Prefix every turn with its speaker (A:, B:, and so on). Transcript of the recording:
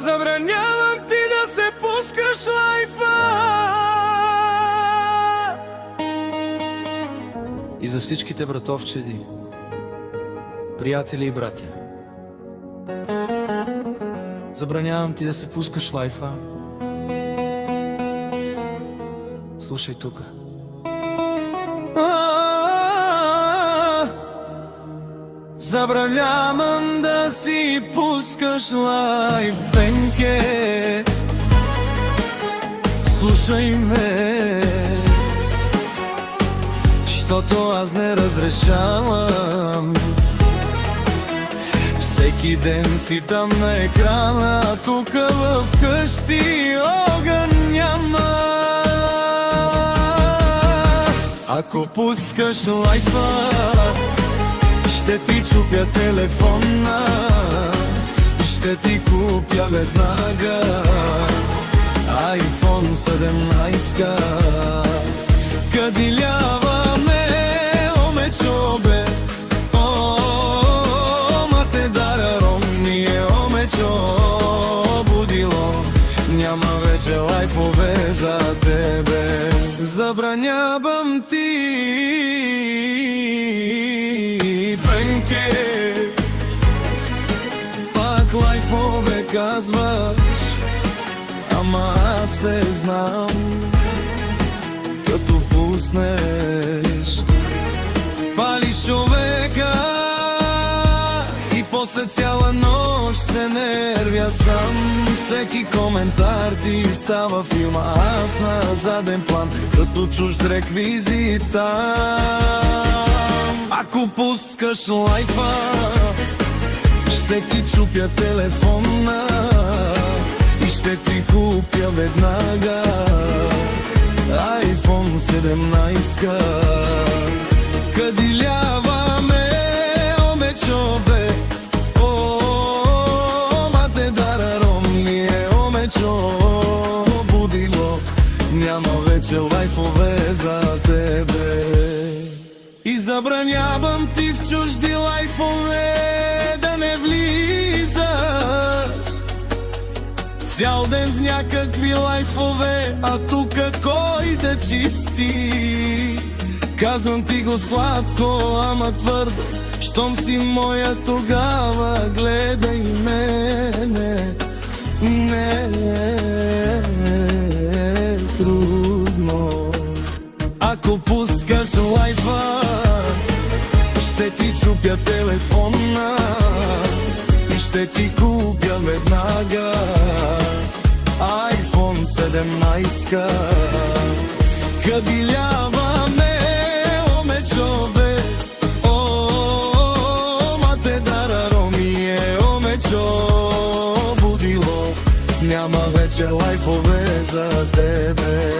A: Забранявам ти да се пускаш лайфа. И за всичките братовчеди, приятели и братя, забранявам ти да се пускаш лайфа. Слушай тука. Забранявам да си пускаш лайф, Пенке. Слушай ме, щото аз не разрешавам. Всеки ден си там на екрана, тука в къщи огън няма. Ако пускаш лайфа, ще ти чупя телефона и ще ти купя веднага iPhone 17. Кадиляваме, омечо бе, ма те дара ромния, омечо будило. Няма вече лайфове за тебе. Забранявам ти, Пенке. Пак лайфове казваш, ама аз те знам. Като пуснеш, палиш човека и после цяла нощ се нервя сам. Всеки коментар ти става филма, аз на заден план, като чужд реквизит. Ако пускаш лайфа, ще ти чупя телефона и ще ти купя веднага iPhone 17. Кадиляваме, омечо бе, ма те дара ромния, омечо будило. Няма вече лайфове за тебе. И забранявам ти в чужди лайфове да не влизаш. Цял ден в някакви лайфове, а тука кой да чисти? Казвам ти го сладко, ама твърдо, щом си моя, тогава гледай мене. Не е трудно. Ако пускаш лайфа, ще ти чупя телефона и ще ти купя веднага iPhone 17. Кадиляваме, омечо бе, ма те дара ромие, омечо будило. Няма вече лайфове за тебе.